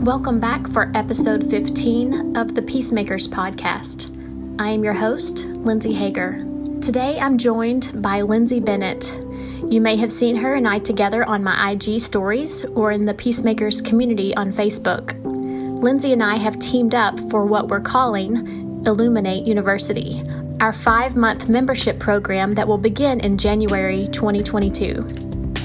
Welcome back for episode 15 of the Peacemakers podcast. I am your host, Lindsey Haeger. Today I'm joined by Lindsey Bennett. You may have seen her and I together on my IG stories or in the Peacemakers community on Facebook. Lindsey and I have teamed up for what we're calling Illuminate University, our 5-month membership program that will begin in January 2022.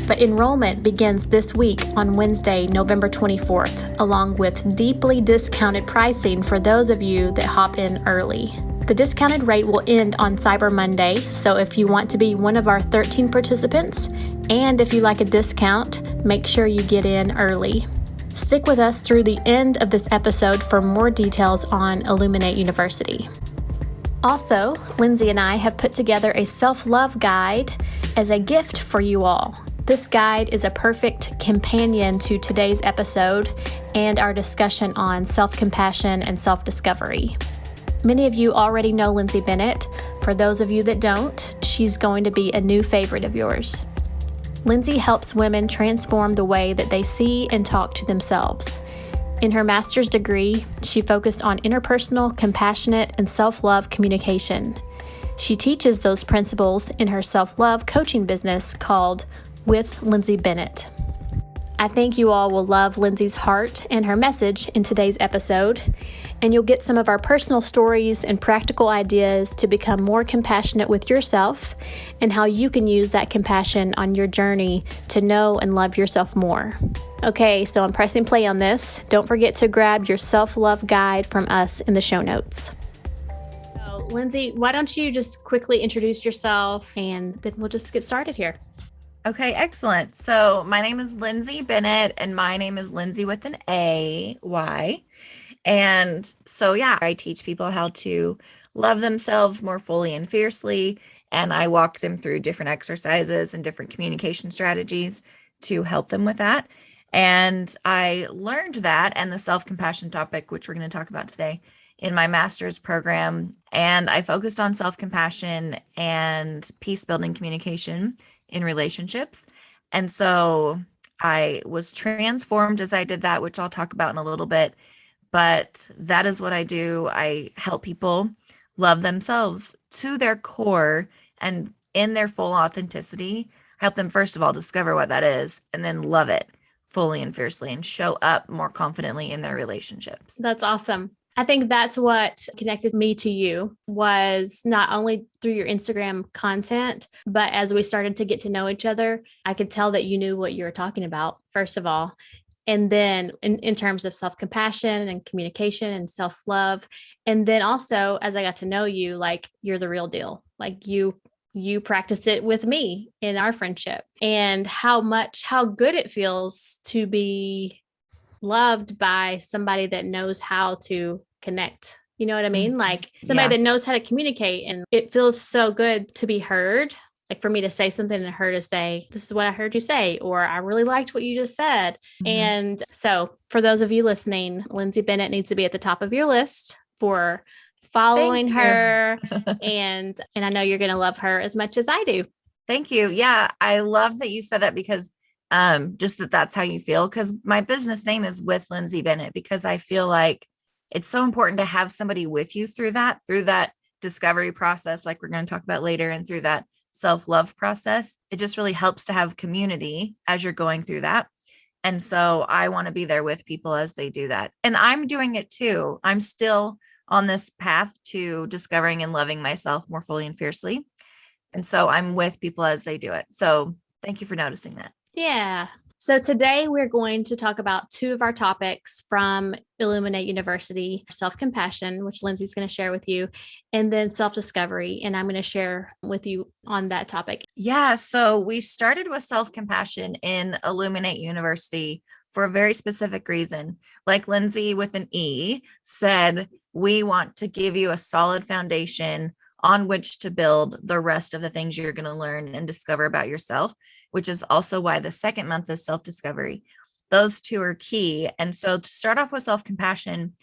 But enrollment begins this week on Wednesday, November 24th, along with deeply discounted pricing for those of you that hop in early. The discounted rate will end on Cyber Monday, so if you want to be one of our 13 participants, and if you like a discount, make sure you get in early. Stick with us through the end of this episode for more details on Illuminate University. Also, Lindsey and I have put together a self-love guide as a gift for you all. This guide is a perfect companion to today's episode and our discussion on self-compassion and self-discovery. Many of you already know Lindsey Bennett. For those of you that don't, she's going to be a new favorite of yours. Lindsey helps women transform the way that they see and talk to themselves. In her master's degree, she focused on interpersonal, compassionate, and self-love communication. She teaches those principles in her self-love coaching business called With Lindsey Bennett. I think you all will love Lindsey's heart and her message in today's episode, and you'll get some of our personal stories and practical ideas to become more compassionate with yourself and how you can use that compassion on your journey to know and love yourself more. Okay, so I'm pressing play on this. Don't forget to grab your self-love guide from us in the show notes. So, Lindsey, why don't you just quickly introduce yourself and then we'll just get started here. Okay, excellent. So my name is Lindsey Bennett, and my name is Lindsey with an A-Y. And so, I teach people how to love themselves more fully and fiercely. And I walk them through different exercises and different communication strategies to help them with that. And I learned that and the self-compassion topic, which we're going to talk about today, in my master's program. And I focused on self-compassion and peace-building communication in relationships. And so I was transformed as I did that, which I'll talk about in a little bit. But that is what I do. I help people love themselves to their core and in their full authenticity. I help them, first of all, discover what that is and then love it fully and fiercely and show up more confidently in their relationships. That's awesome. I think that's what connected me to you, was not only through your Instagram content, but as we started to get to know each other, I could tell that you knew what you were talking about, first of all. And then in terms of self-compassion and communication and self-love. And then also, as I got to know you, like, you're the real deal. Like you practice it with me in our friendship, and how good it feels to be loved by somebody that knows how to connect. You know what I mean? Like somebody that knows how to communicate, and it feels so good to be heard. Like for me to say something and her to say, this is what I heard you say, or I really liked what you just said. Mm-hmm. And so for those of you listening, Lindsey Bennett needs to be at the top of your list for following her. and I know you're going to love her as much as I do. Thank you. Yeah. I love that you said that, because just that's how you feel. Because my business name is With Lindsey Bennett, because I feel like it's so important to have somebody with you through that discovery process, like we're going to talk about later, and through that self-love process. It just really helps to have community as you're going through that. And so I want to be there with people as they do that. And I'm doing it too. I'm still on this path to discovering and loving myself more fully and fiercely. And so I'm with people as they do it. So thank you for noticing that. Yeah. So today we're going to talk about 2 of our topics from Illuminate University: self-compassion, which Lindsey's going to share with you, and then self-discovery. And I'm going to share with you on that topic. Yeah. So we started with self-compassion in Illuminate University for a very specific reason. Like Lindsey with an E said, we want to give you a solid foundation on which to build the rest of the things you're going to learn and discover about yourself, which is also why the second month is self-discovery. Those 2 are key. And so to start off with self-compassion,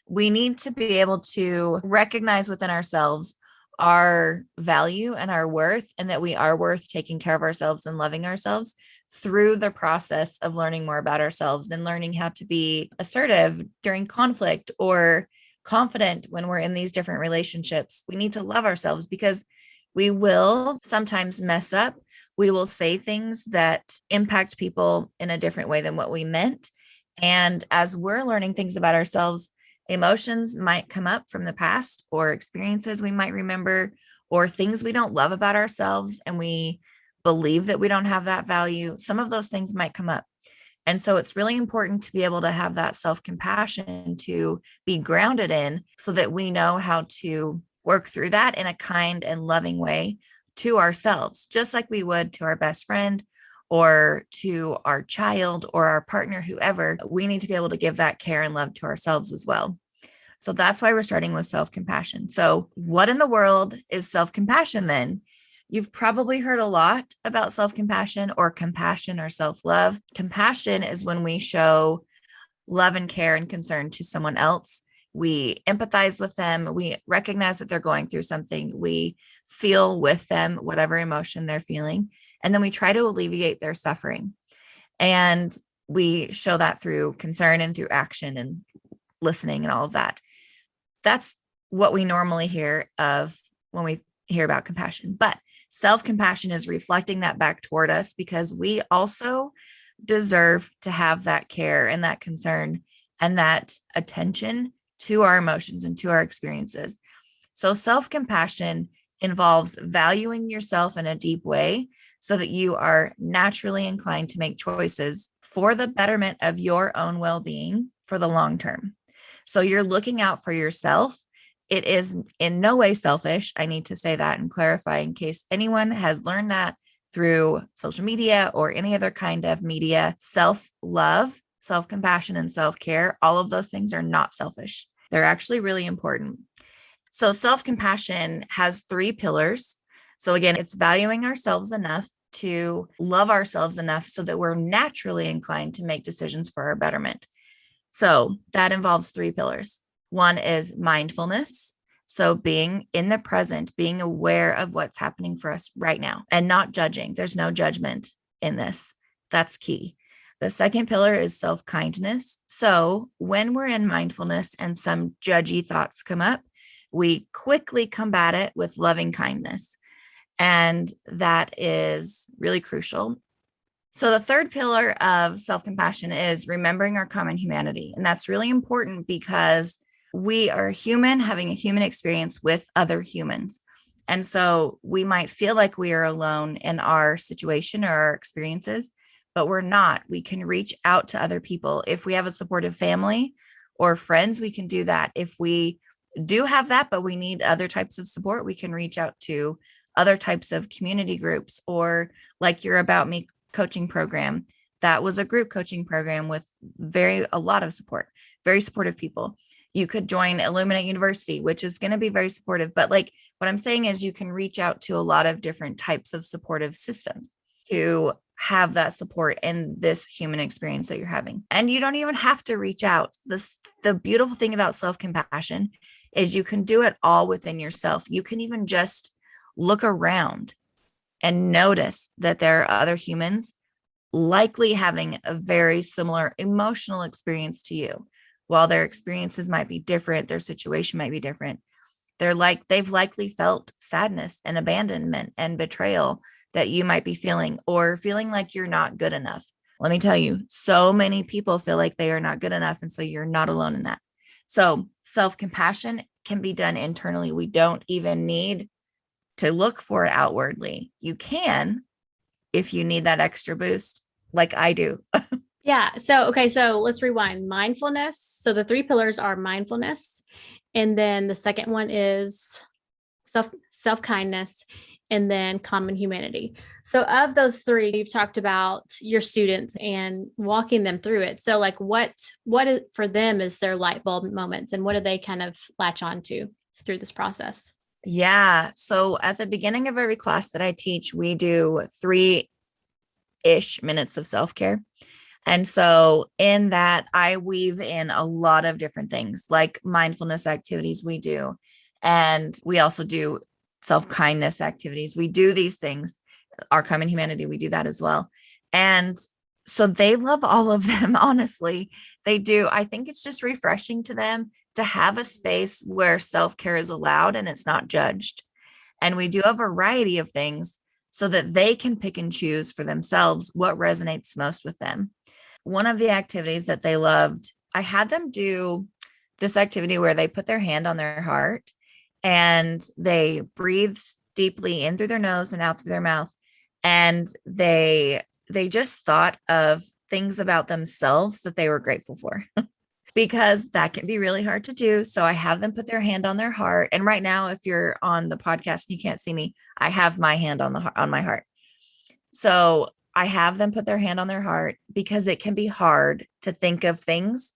we need to be able to recognize within ourselves our value and our worth, and that we are worth taking care of ourselves and loving ourselves through the process of learning more about ourselves and learning how to be assertive during conflict or confident when we're in these different relationships. We need to love ourselves because we will sometimes mess up. We will say things that impact people in a different way than what we meant. And as we're learning things about ourselves, emotions might come up from the past or experiences we might remember or things we don't love about ourselves and we believe that we don't have that value. Some of those things might come up. And so it's really important to be able to have that self-compassion to be grounded in so that we know how to work through that in a kind and loving way to ourselves, just like we would to our best friend or to our child or our partner, whoever. We need to be able to give that care and love to ourselves as well. So that's why we're starting with self-compassion. So what in the world is self-compassion then? You've probably heard a lot about self-compassion or compassion or self-love. Compassion is when we show love and care and concern to someone else. We empathize with them. We recognize that they're going through something. We feel with them, whatever emotion they're feeling. And then we try to alleviate their suffering. And we show that through concern and through action and listening and all of that. That's what we normally hear of when we hear about compassion. But self-compassion is reflecting that back toward us because we also deserve to have that care and that concern and that attention to our emotions and to our experiences. So self-compassion involves valuing yourself in a deep way so that you are naturally inclined to make choices for the betterment of your own well-being for the long term. So you're looking out for yourself. It is in no way selfish. I need to say that and clarify in case anyone has learned that through social media or any other kind of media. Self-love, self-compassion, and self-care, all of those things are not selfish. They're actually really important. So self-compassion has 3 pillars. So again, it's valuing ourselves enough to love ourselves enough so that we're naturally inclined to make decisions for our betterment. So that involves 3 pillars. One is mindfulness. So being in the present, being aware of what's happening for us right now and not judging. There's no judgment in this. That's key. The second pillar is self-kindness. So when we're in mindfulness and some judgy thoughts come up, we quickly combat it with loving kindness. And that is really crucial. So the third pillar of self-compassion is remembering our common humanity. And that's really important because we are human having a human experience with other humans. And so we might feel like we are alone in our situation or our experiences, but we're not. We can reach out to other people. If we have a supportive family or friends, we can do that. If we do have that, but we need other types of support, we can reach out to other types of community groups, or like your About Me coaching program. That was a group coaching program with a lot of support, very supportive people. You could join Illuminate University, which is going to be very supportive. But like what I'm saying is you can reach out to a lot of different types of supportive systems to have that support in this human experience that you're having. And you don't even have to reach out. The beautiful thing about self-compassion is you can do it all within yourself. You can even just look around and notice that there are other humans likely having a very similar emotional experience to you. While their experiences might be different, their situation might be different. They've likely felt sadness and abandonment and betrayal that you might be feeling, or feeling like you're not good enough. Let me tell you, so many people feel like they are not good enough. And so you're not alone in that. So self-compassion can be done internally. We don't even need to look for it outwardly. You can, if you need that extra boost, like I do. Yeah. So let's rewind. Mindfulness. So the 3 pillars are mindfulness. And then the second one is self-kindness, and then common humanity. So of those 3, you've talked about your students and walking them through it. So like what is, for them, is their light bulb moments, and what do they kind of latch on to through this process? Yeah. So at the beginning of every class that I teach, we do 3-ish minutes of self-care. And so in that, I weave in a lot of different things like mindfulness activities we do. And we also do self-kindness activities. We do these things. Our Common Humanity, we do that as well. And so they love all of them, honestly. They do. I think it's just refreshing to them to have a space where self-care is allowed and it's not judged. And we do a variety of things so that they can pick and choose for themselves what resonates most with them. One of the activities that they loved, I had them do this activity where they put their hand on their heart and they breathe deeply in through their nose and out through their mouth. And they just thought of things about themselves that they were grateful for. Because that can be really hard to do. So I have them put their hand on their heart. And right now, if you're on the podcast and you can't see me, I have my hand on my heart. So I have them put their hand on their heart because it can be hard to think of things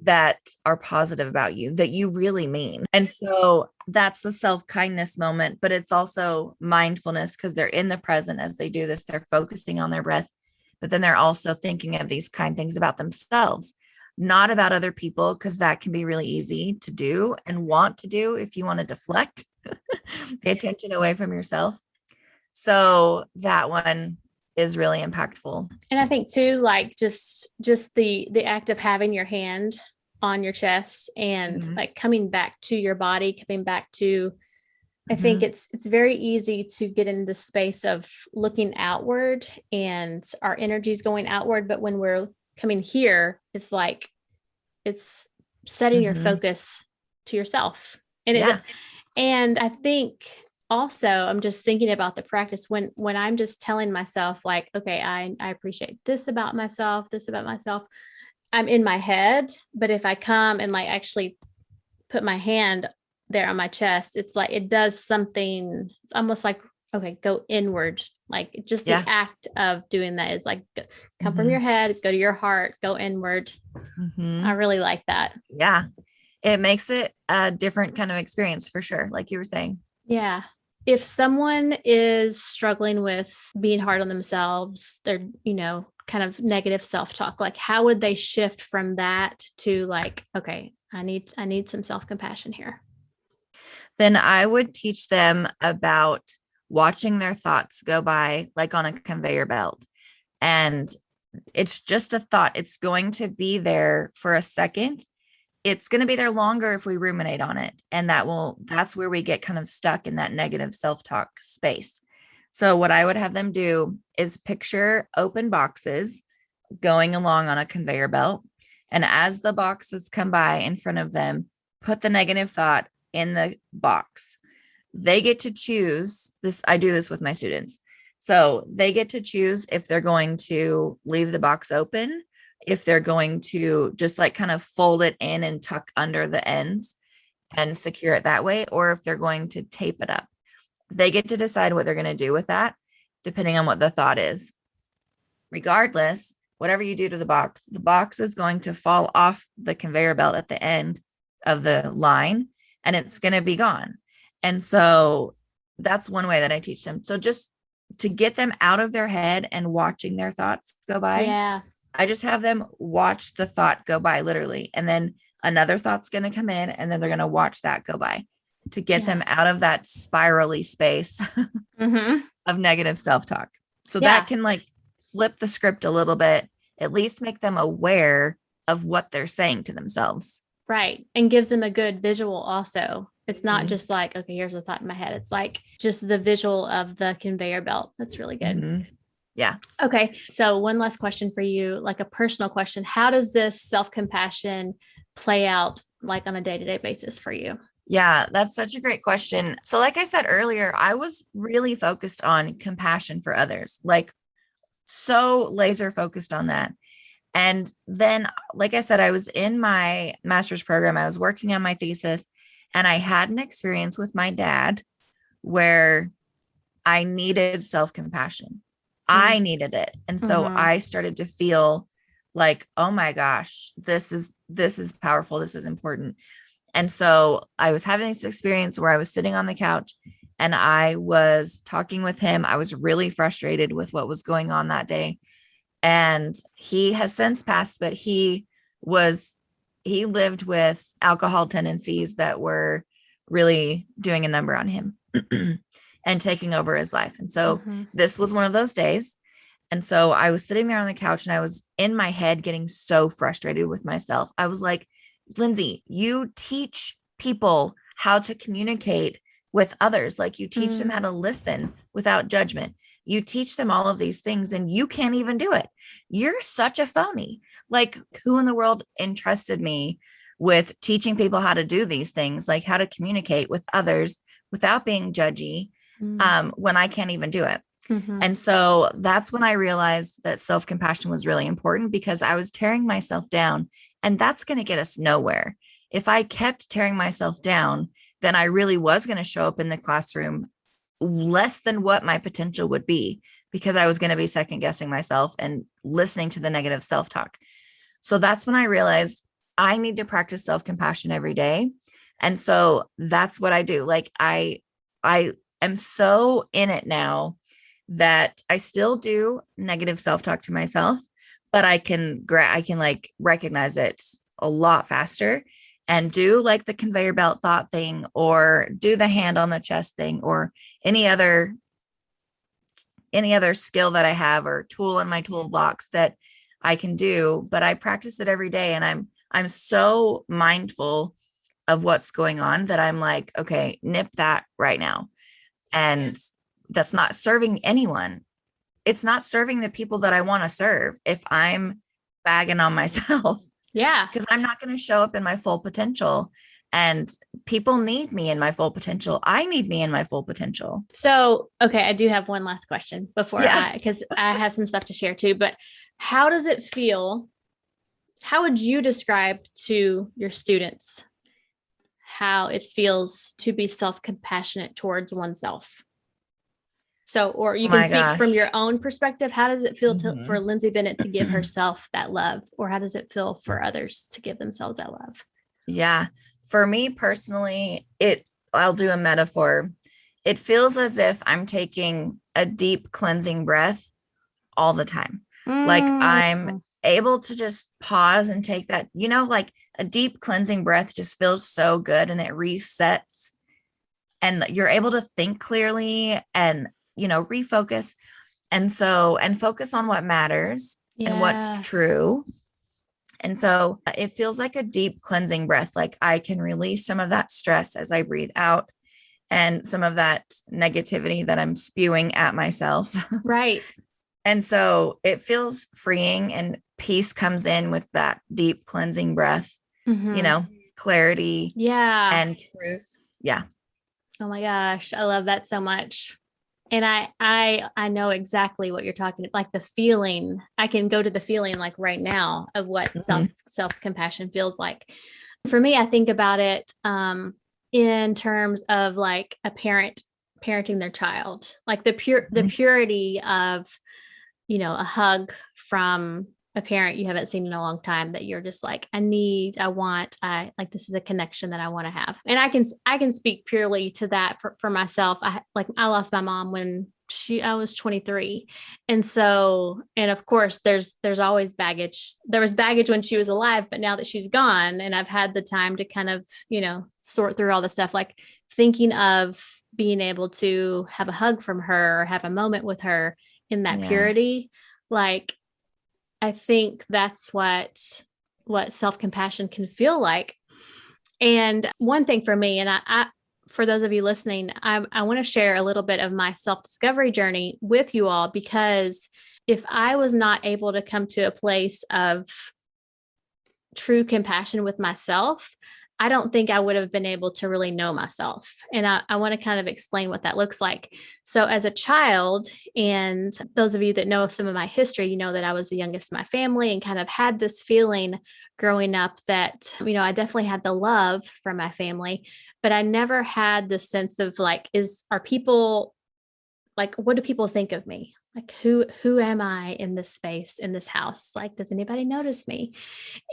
that are positive about you that you really mean. And so that's a self-kindness moment, but it's also mindfulness because they're in the present as they do this. They're focusing on their breath, but then they're also thinking of these kind things about themselves. Not about other people, because that can be really easy to do and want to do if you want to deflect the attention away from yourself. So that one is really impactful. And I think too, like just the act of having your hand on your chest and like coming back to your body, coming back to, I think it's very easy to get in the space of looking outward and our energy's going outward. But when we're coming here, it's like it's setting your focus to yourself. And and I think also I'm just thinking about the practice when I'm just telling myself like, okay, I appreciate this about myself, I'm in my head. But if I come and like actually put my hand there on my chest, it's like it does something. It's almost like, okay, go inward. Like just the act of doing that is like come from your head, go to your heart, go inward. I really like that. Yeah. It makes it a different kind of experience for sure. Like you were saying. Yeah. If someone is struggling with being hard on themselves, they're, kind of negative self-talk, like how would they shift from that to like, okay, I need some self-compassion here? Then I would teach them about watching their thoughts go by like on a conveyor belt. And it's just a thought. It's going to be there for a second. It's going to be there longer if we ruminate on it. And that's where we get kind of stuck in that negative self-talk space. So what I would have them do is picture open boxes going along on a conveyor belt. And as the boxes come by in front of them, put the negative thought in the box. They get to choose this. I do this with my students. So they get to choose if they're going to leave the box open, if they're going to just like kind of fold it in and tuck under the ends and secure it that way, or if they're going to tape it up. They get to decide what they're going to do with that, depending on what the thought is. Regardless, whatever you do to the box is going to fall off the conveyor belt at the end of the line, and it's going to be gone. And so that's one way that I teach them. So just to get them out of their head and watching their thoughts go by. Yeah. I just have them watch the thought go by literally. And then another thought's going to come in and then they're going to watch that go by to get them out of that spirally space of negative self-talk. So that can like flip the script a little bit, at least make them aware of what they're saying to themselves. Right. And gives them a good visual also. It's not just like, okay, here's a thought in my head. It's like just the visual of the conveyor belt. That's really good. Yeah. Okay. So one last question for you, like a personal question. How does this self-compassion play out like on a day-to-day basis for you? Yeah, that's such a great question. So like I said earlier, I was really focused on compassion for others, like so laser focused on that. And then, like I said, I was in my master's program. I was working on my thesis and I had an experience with my dad where I needed self-compassion. I needed it. And so I started to feel like, oh my gosh, this is powerful. This is important. And so I was having this experience where I was sitting on the couch and I was talking with him. I was really frustrated with what was going on that day. And he has since passed, but he lived with alcohol tendencies that were really doing a number on him. and taking over his life. And so Mm-hmm. this was one of those days. And so I was sitting there on the couch and I was in my head getting so frustrated with myself. I was like, Lindsey, you teach people how to communicate with others. Like you teach them how to listen without judgment. You teach them all of these things and you can't even do it. You're such a phony. Like, who in the world entrusted me with teaching people how to do these things, like how to communicate with others without being judgy, when I can't even do it? Mm-hmm. And so that's when I realized that self-compassion was really important, because I was tearing myself down, and that's going to get us nowhere. If I kept tearing myself down, then I really was going to show up in the classroom less than what my potential would be, because I was going to be second guessing myself and listening to the negative self-talk. So that's when I realized I need to practice self-compassion every day. And so that's what I do. Like I am so in it now that I still do negative self-talk to myself, but I can like recognize it a lot faster and do like the conveyor belt thought thing, or do the hand on the chest thing, or any other skill that I have or tool in my toolbox that I can do. But I practice it every day, and I'm so mindful of what's going on that I'm like, okay, nip that right now. And that's not serving anyone. It's not serving the people that I want to serve if I'm bagging on myself. Yeah. Because I'm not going to show up in my full potential. And people need me in my full potential. I need me in my full potential. So, okay, I do have one last question because I have some stuff to share too, but how does it feel? How would you describe to your students how it feels to be self-compassionate towards oneself? So, or you can speak from your own perspective. How does it feel for Lindsey Bennett to give herself that love? Or how does it feel for others to give themselves that love? Yeah. For me personally, I'll do a metaphor. It feels as if I'm taking a deep cleansing breath all the time. Like I'm able to just pause and take that, like a deep cleansing breath just feels so good, and it resets, and you're able to think clearly and, refocus. And focus on what matters and what's true. And so it feels like a deep cleansing breath. Like I can release some of that stress as I breathe out, and some of that negativity that I'm spewing at myself. Right. And so it feels freeing, and peace comes in with that deep cleansing breath, clarity and truth. Yeah. Oh my gosh. I love that so much. And I know exactly what you're talking about. Like the feeling, I can go to the feeling like right now of what self-compassion feels like. For me, I think about it in terms of like a parent parenting their child, like the purity of, a hug from a parent you haven't seen in a long time, that you're just like, I like, this is a connection that I want to have. And I can speak purely to that for myself. I lost my mom when I was 23. And so, and of course there's always baggage. There was baggage when she was alive, but now that she's gone and I've had the time to kind of, sort through all the stuff, like thinking of being able to have a hug from her or have a moment with her in that purity, like, I think that's what self-compassion can feel like. And one thing for me, and I for those of you listening, I want to share a little bit of my self-discovery journey with you all, because if I was not able to come to a place of true compassion with myself, I don't think I would have been able to really know myself. And I want to kind of explain what that looks like. So as a child, and those of you that know some of my history, you know that I was the youngest in my family, and kind of had this feeling growing up that, I definitely had the love from my family, but I never had the sense of like, are people like, what do people think of me? Like, who am I in this space, in this house? Like, does anybody notice me?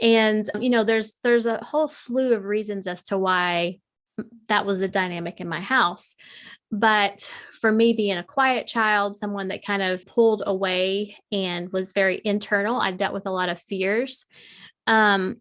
And, there's a whole slew of reasons as to why that was the dynamic in my house. But for me, being a quiet child, someone that kind of pulled away and was very internal, I dealt with a lot of fears. I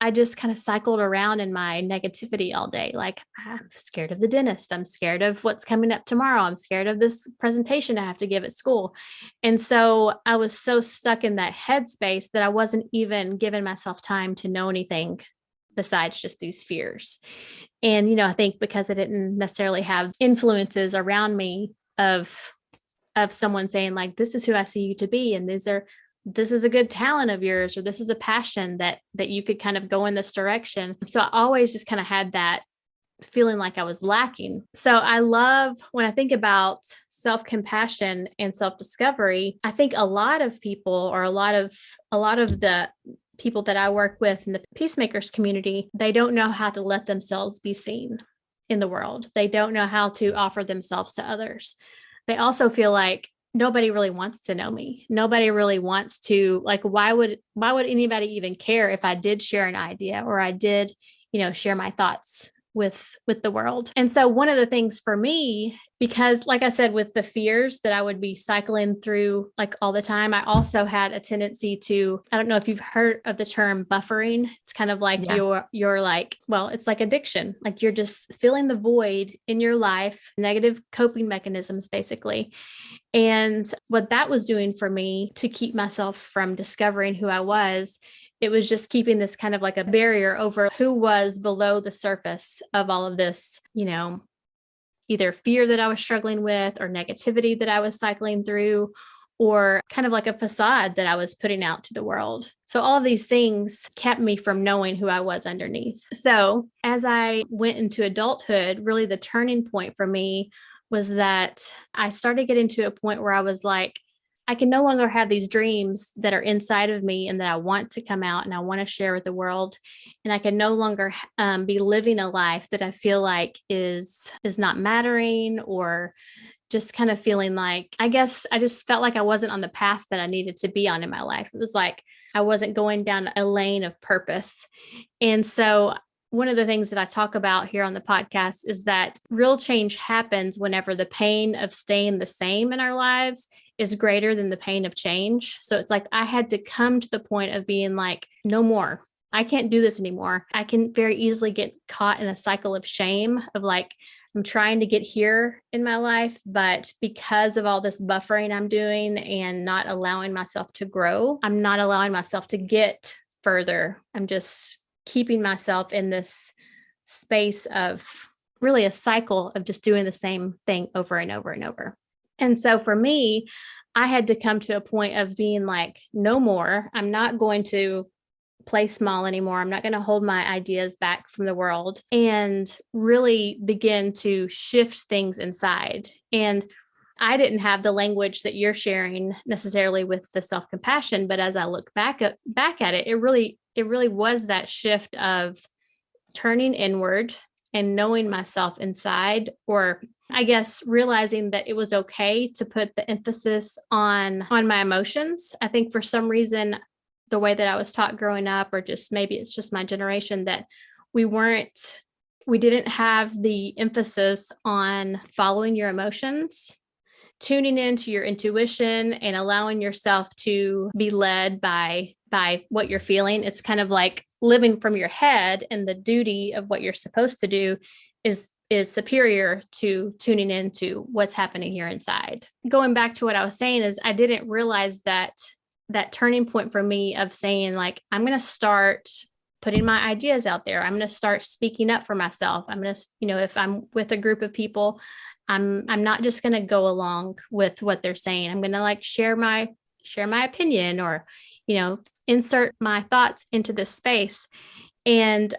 I just kind of cycled around in my negativity all day. Like, I'm scared of the dentist. I'm scared of what's coming up tomorrow. I'm scared of this presentation I have to give at school. And so I was so stuck in that headspace that I wasn't even giving myself time to know anything besides just these fears. And, I think because I didn't necessarily have influences around me of someone saying like, this is who I see you to be. And this is a good talent of yours, or this is a passion that you could kind of go in this direction. So I always just kind of had that feeling like I was lacking. So I love when I think about self-compassion and self-discovery, I think a lot of people, or a lot of the people that I work with in the Peacemakers community, they don't know how to let themselves be seen in the world. They don't know how to offer themselves to others. They also feel like nobody really wants to know me. Nobody really wants to, like, why would anybody even care if I did share an idea, or I did, share my thoughts with the world. And so one of the things for me, because like I said, with the fears that I would be cycling through like all the time, I also had a tendency to, I don't know if you've heard of the term buffering. It's kind of like you're like, well, it's like addiction. Like you're just filling the void in your life, negative coping mechanisms, basically. And what that was doing for me to keep myself from discovering who I was, it was just keeping this kind of like a barrier over who was below the surface of all of this, either fear that I was struggling with, or negativity that I was cycling through, or kind of like a facade that I was putting out to the world. So all of these things kept me from knowing who I was underneath. So as I went into adulthood, really the turning point for me was that I started getting to a point where I was like, I can no longer have these dreams that are inside of me and that I want to come out and I want to share with the world. And I can no longer be living a life that I feel like is not mattering, or just kind of feeling like, I guess I just felt like I wasn't on the path that I needed to be on in my life. It was like I wasn't going down a lane of purpose. And so one of the things that I talk about here on the podcast is that real change happens whenever the pain of staying the same in our lives is greater than the pain of change. So it's like I had to come to the point of being like, no more. I can't do this anymore. I can very easily get caught in a cycle of shame of like, I'm trying to get here in my life, but because of all this buffering I'm doing and not allowing myself to grow, I'm not allowing myself to get further. I'm just keeping myself in this space of really a cycle of just doing the same thing over and over and over. And so for me, I had to come to a point of being like, no more. I'm not going to play small anymore. I'm not going to hold my ideas back from the world, and really begin to shift things inside. And I didn't have the language that you're sharing necessarily with the self-compassion, but as I look back at it, it really was that shift of turning inward and knowing myself inside, or I guess realizing that it was okay to put the emphasis on my emotions. I think for some reason, the way that I was taught growing up, or just maybe it's just my generation, that we didn't have the emphasis on following your emotions, tuning into your intuition, and allowing yourself to be led by what you're feeling. It's kind of like living from your head, and the duty of what you're supposed to do is superior to tuning into what's happening here inside. Going back to what I was saying is I didn't realize that turning point for me of saying like, I'm going to start putting my ideas out there. I'm going to start speaking up for myself. I'm going to, if I'm with a group of people, I'm not just going to go along with what they're saying. I'm going to like share my opinion, or, insert my thoughts into this space. And,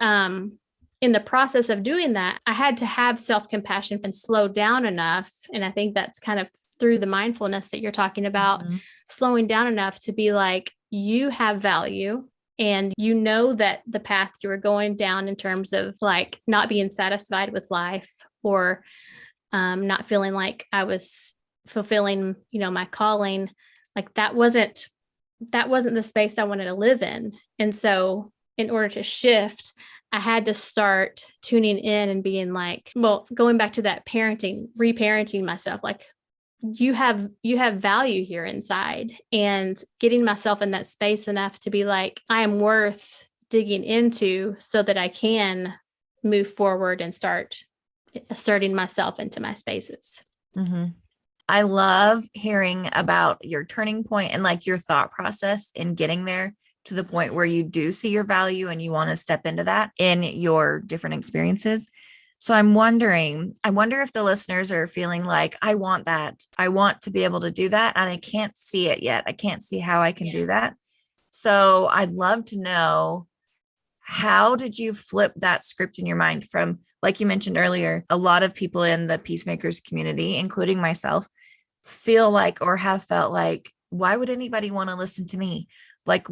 in the process of doing that, I had to have self-compassion and slow down enough. And I think that's kind of through the mindfulness that you're talking about, slowing down enough to be like, you have value, and you know that the path you were going down in terms of like not being satisfied with life, or not feeling like I was fulfilling, my calling, like that wasn't the space I wanted to live in. And so in order to shift, I had to start tuning in and being like, well, going back to that reparenting myself, like you have value here inside, and getting myself in that space enough to be like, I am worth digging into so that I can move forward and start asserting myself into my spaces. Mm-hmm. I love hearing about your turning point and like your thought process in getting there to the point where you do see your value and you want to step into that in your different experiences. So I wonder if the listeners are feeling like, I want that. I want to be able to do that. And I can't see it yet. I can't see how I can do that. So I'd love to know, how did you flip that script in your mind from, like you mentioned earlier, a lot of people in the Peacemakers community, including myself, feel like or have felt like, why would anybody want to listen to me? Like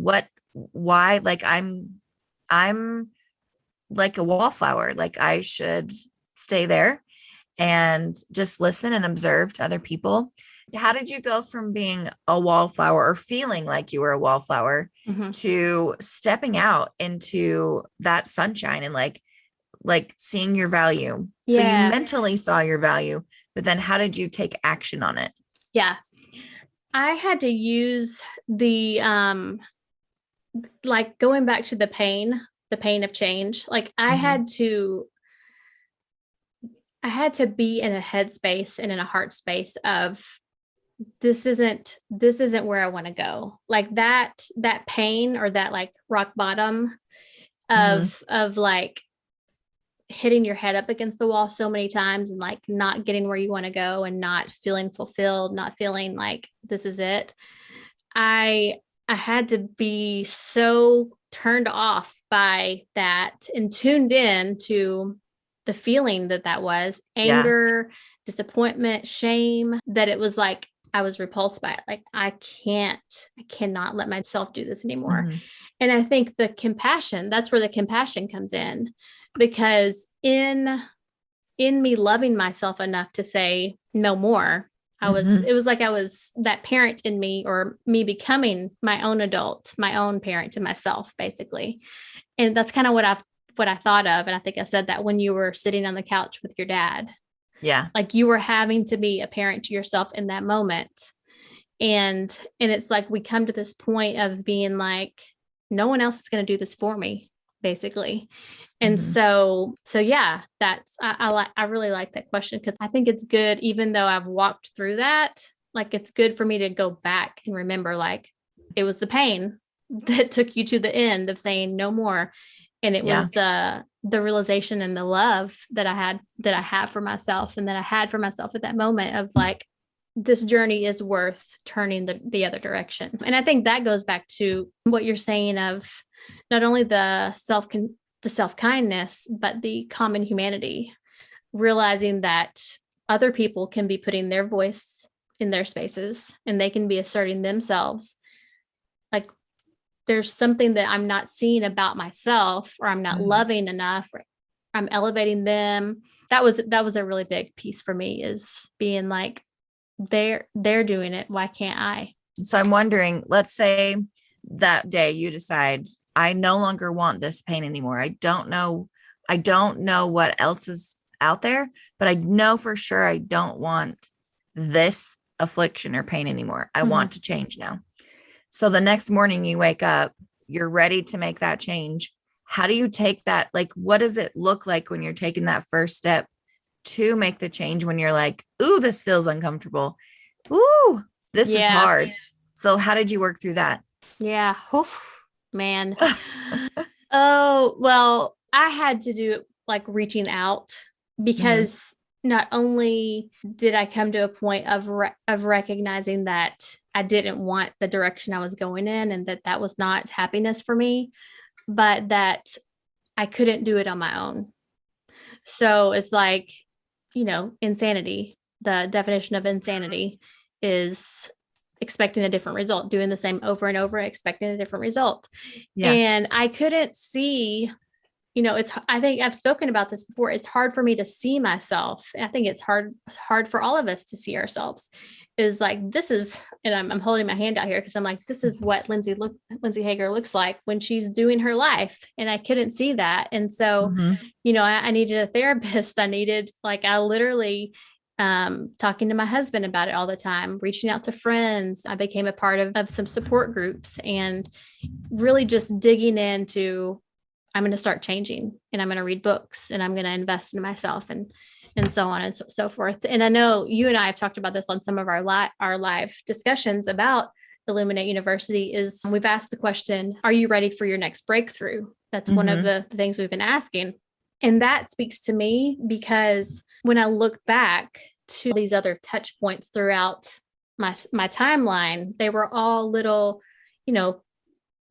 why? Like I'm like a wallflower, like I should stay there and just listen and observe to other people. How did you go from being a wallflower or feeling like you were a wallflower to stepping out into that sunshine and like seeing your value? Yeah. So you mentally saw your value, but then how did you take action on it? Yeah. I had to use the, like going back to the pain of change. Like I had to be in a headspace and in a heart space of, this isn't where I want to go. Like that pain, or that like rock bottom of like hitting your head up against the wall so many times and like not getting where you want to go and not feeling fulfilled, not feeling like this is it. I had to be so turned off by that and tuned in to the feeling that was anger, disappointment, shame, that it was like I was repulsed by it. Like I cannot let myself do this anymore. And I think that's where the compassion comes in, because in me loving myself enough to say no more, it was like I was that parent in me, or me becoming my own adult, my own parent to myself, basically. And that's kind of what I thought of. And I think I said that when you were sitting on the couch with your dad. Yeah. Like you were having to be a parent to yourself in that moment. And it's like, we come to this point of being like, no one else is going to do this for me, basically. And so yeah, that's, I really like that question, because I think it's good, even though I've walked through that, like it's good for me to go back and remember, like it was the pain that took you to the end of saying no more. And it was the realization and the love that I have for myself, and that I had for myself at that moment of like, this journey is worth turning the other direction. And I think that goes back to what you're saying of not only the self-kindness, but the common humanity, realizing that other people can be putting their voice in their spaces and they can be asserting themselves. Like there's something that I'm not seeing about myself, or I'm not loving enough, or I'm elevating them. That was a really big piece for me, is being like, they're doing it. Why can't I? So I'm wondering, let's say that day you decide, I no longer want this pain anymore. I don't know what else is out there, but I know for sure I don't want this affliction or pain anymore. I want to change now. So the next morning you wake up, you're ready to make that change. How do you take that? Like, what does it look like when you're taking that first step to make the change, when you're like, ooh, this feels uncomfortable. Ooh, this is hard. So how did you work through that? Yeah. Oof, man. Oh, well, I had to do it like reaching out, because not only did I come to a point of recognizing that I didn't want the direction I was going in, and that was not happiness for me, but that I couldn't do it on my own. So it's like, insanity. The definition of insanity is expecting a different result, doing the same over and over, expecting a different result. Yeah. And I couldn't see, I think I've spoken about this before. It's hard for me to see myself. And I think it's hard for all of us to see ourselves, is like, this is, and I'm holding my hand out here, because I'm like, this is what Lindsey Haeger looks like when she's doing her life. And I couldn't see that. And so, I needed a therapist. I literally, talking to my husband about it all the time, reaching out to friends. I became a part of some support groups, and really just digging into I'm going to start changing, and I'm going to read books, and I'm going to invest in myself, and so on and so forth. And I know you and I have talked about this on some of our live discussions about Illuminate University. Is we've asked the question, are you ready for your next breakthrough? That's one of the things we've been asking. And that speaks to me because when I look back to these other touch points throughout my timeline, they were all little,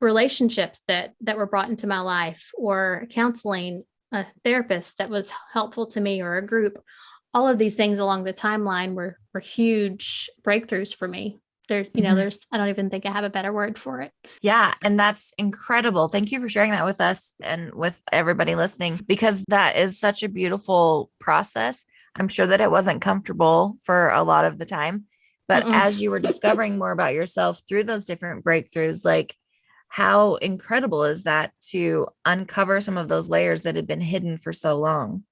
relationships that were brought into my life, or counseling, a therapist that was helpful to me, or a group. All of these things along the timeline were huge breakthroughs for me. There's, I don't even think I have a better word for it. Yeah. And that's incredible. Thank you for sharing that with us and with everybody listening, because that is such a beautiful process. I'm sure that it wasn't comfortable for a lot of the time, but as you were discovering more about yourself through those different breakthroughs, like, how incredible is that to uncover some of those layers that had been hidden for so long?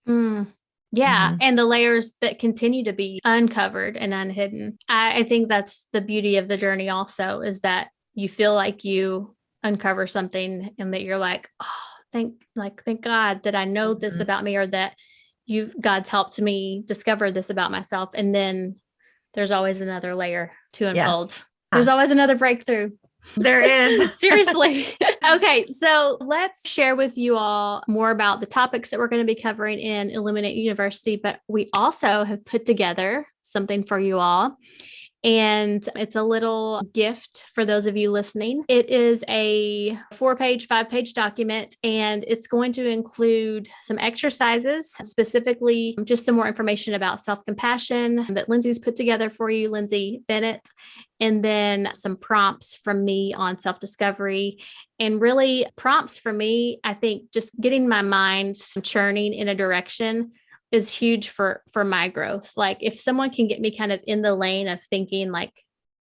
Yeah. And the layers that continue to be uncovered and unhidden. I think that's the beauty of the journey also, is that you feel like you uncover something and that you're like, oh, thank God that I know this about me, or that God's helped me discover this about myself. And then there's always another layer to unfold. There's always another breakthrough. There is. Seriously. Okay. So let's share with you all more about the topics that we're going to be covering in Illuminate University, but we also have put together something for you all. And it's a little gift for those of you listening. It is a 4-page, 5-page document, and it's going to include some exercises, specifically just some more information about self-compassion that Lindsey's put together for you, Lindsey Bennett, and then some prompts from me on self-discovery. And really, prompts for me, I think just getting my mind churning in a direction is huge for my growth. Like, if someone can get me kind of in the lane of thinking like,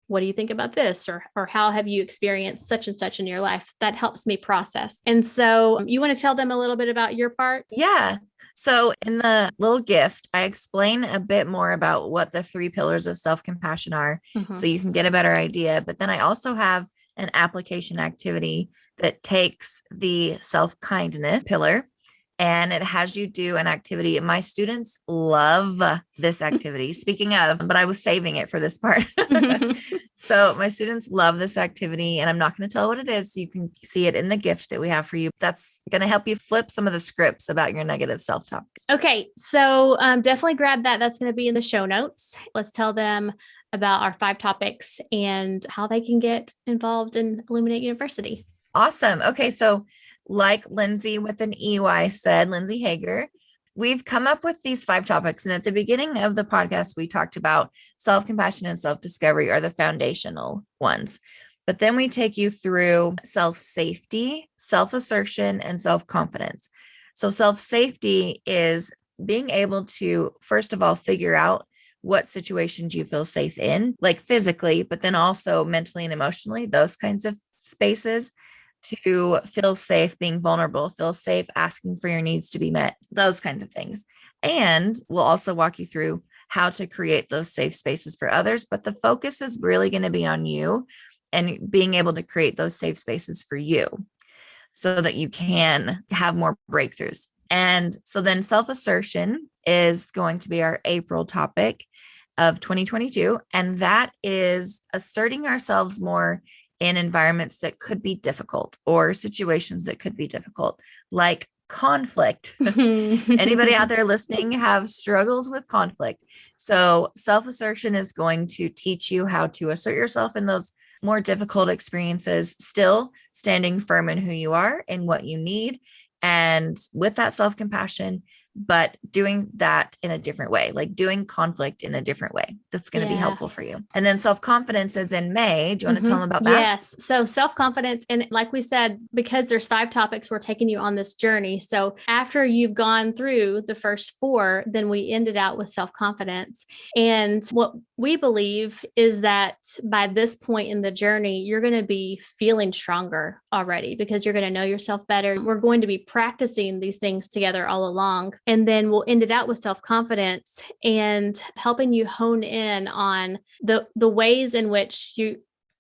what do you think about this? Or how have you experienced such and such in your life? That helps me process. And so you want to tell them a little bit about your part? Yeah. So in the little gift, I explain a bit more about what the 3 pillars of self-compassion are, so you can get a better idea. But then I also have an application activity that takes the self-kindness pillar, and it has you do an activity. My students love this activity. Speaking of, but I was saving it for this part. So my students love this activity, and I'm not going to tell what it is. So you can see it in the gift that we have for you. That's going to help you flip some of the scripts about your negative self-talk. Okay. So definitely grab that. That's going to be in the show notes. Let's tell them about our 5 topics and how they can get involved in Illuminate University. Awesome. Okay. So like Lindsey with an EY said, Lindsey Haeger, we've come up with these 5 topics. And at the beginning of the podcast, we talked about self-compassion and self-discovery are the foundational ones. But then we take you through self-safety, self-assertion, and self-confidence. So self-safety is being able to, first of all, figure out what situations you feel safe in, like physically, but then also mentally and emotionally, those kinds of spaces. To feel safe being vulnerable, feel safe asking for your needs to be met, those kinds of things. And we'll also walk you through how to create those safe spaces for others. But the focus is really going to be on you and being able to create those safe spaces for you so that you can have more breakthroughs. And so then self-assertion is going to be our April topic of 2022. And that is asserting ourselves more in environments that could be difficult, or situations that could be difficult, like conflict. Anybody out there listening have struggles with conflict? So self-assertion is going to teach you how to assert yourself in those more difficult experiences, still standing firm in who you are and what you need. And with that self-compassion, but doing that in a different way, like doing conflict in a different way. That's going to be helpful for you. And then self-confidence is in May. Do you want to tell them about that? Yes. So self-confidence. And like we said, because there's 5 topics, we're taking you on this journey. So after you've gone through the first 4, then we ended out with self-confidence. And what we believe is that by this point in the journey, you're going to be feeling stronger already, because you're going to know yourself better. We're going to be practicing these things together all along. And then we'll end it out with self-confidence and helping you hone in on the ways in which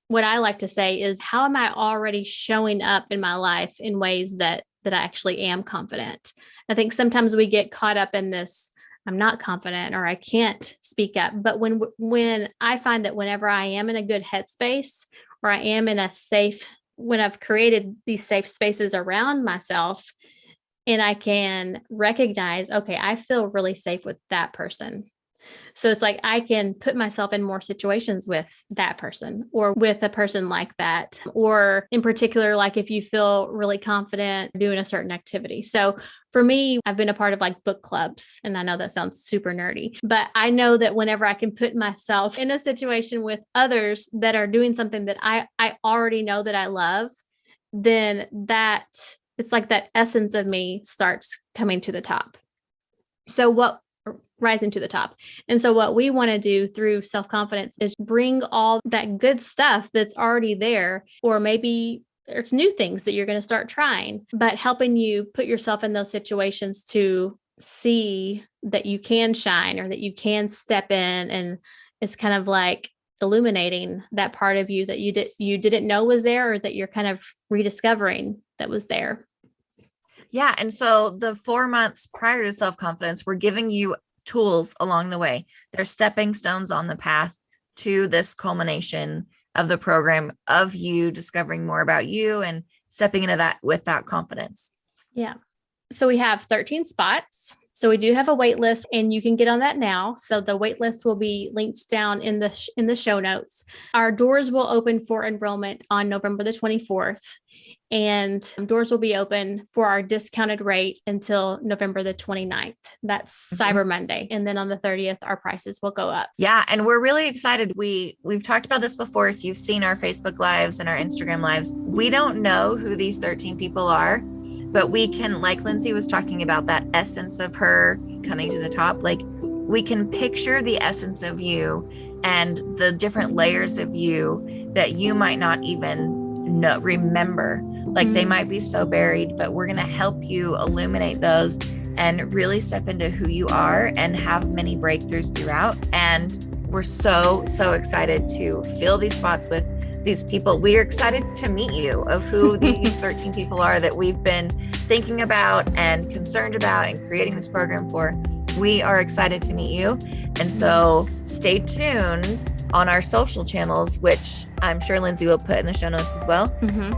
what I like to say is, how am I already showing up in my life in ways that that I actually am confident. I think sometimes we get caught up in this, I'm not confident or I can't speak up. But when I find that whenever I am in a good headspace or I am in a safe, when I've created these safe spaces around myself and I can recognize, okay, I feel really safe with that person. So it's like I can put myself in more situations with that person or with a person like that, or in particular, like if you feel really confident doing a certain activity. So for me, I've been a part of like book clubs, and I know that sounds super nerdy, but I know that whenever I can put myself in a situation with others that are doing something that I already know that I love, then that it's like that essence of me starts coming to the top. Rising to the top. And so what we want to do through self-confidence is bring all that good stuff that's already there, or maybe there's new things that you're going to start trying, but helping you put yourself in those situations to see that you can shine or that you can step in. And it's kind of like illuminating that part of you that you didn't know was there, or that you're kind of rediscovering that was there. Yeah. And so the 4 months prior to self-confidence, we're giving you tools along the way. They're stepping stones on the path to this culmination of the program, of you discovering more about you and stepping into that with that confidence. Yeah. So we have 13 spots. So we do have a wait list, and you can get on that now. So the wait list will be linked down in the show notes. Our doors will open for enrollment on November the 24th. And doors will be open for our discounted rate until November the 29th. That's Cyber Monday. And then on the 30th, our prices will go up. Yeah. And we're really excited. We've talked about this before. If you've seen our Facebook lives and our Instagram lives, we don't know who these 13 people are, but we can, like Lindsey was talking about, that essence of her coming to the top. Like, we can picture the essence of you and the different layers of you that you might not even remember. Like, they might be so buried, but we're going to help you illuminate those and really step into who you are and have many breakthroughs throughout. And we're so excited to fill these spots with these people. We are excited to meet you, of who these 13 people are that we've been thinking about and concerned about and creating this program for. We are excited to meet you. And so stay tuned on our social channels, which I'm sure Lindsey will put in the show notes as well,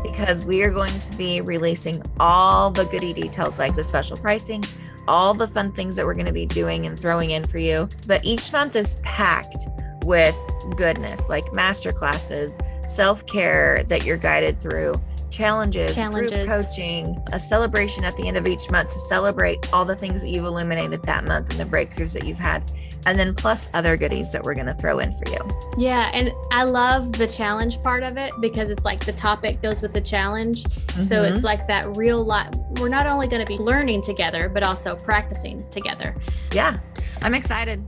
because we are going to be releasing all the goodie details, like the special pricing, all the fun things that we're going to be doing and throwing in for you. But each month is packed with goodness, like master classes, self-care that you're guided through, challenges, group coaching, a celebration at the end of each month to celebrate all the things that you've illuminated that month and the breakthroughs that you've had. And then plus other goodies that we're going to throw in for you. Yeah. And I love the challenge part of it, because it's like the topic goes with the challenge. So it's like that real life. We're not only going to be learning together, but also practicing together. Yeah. I'm excited.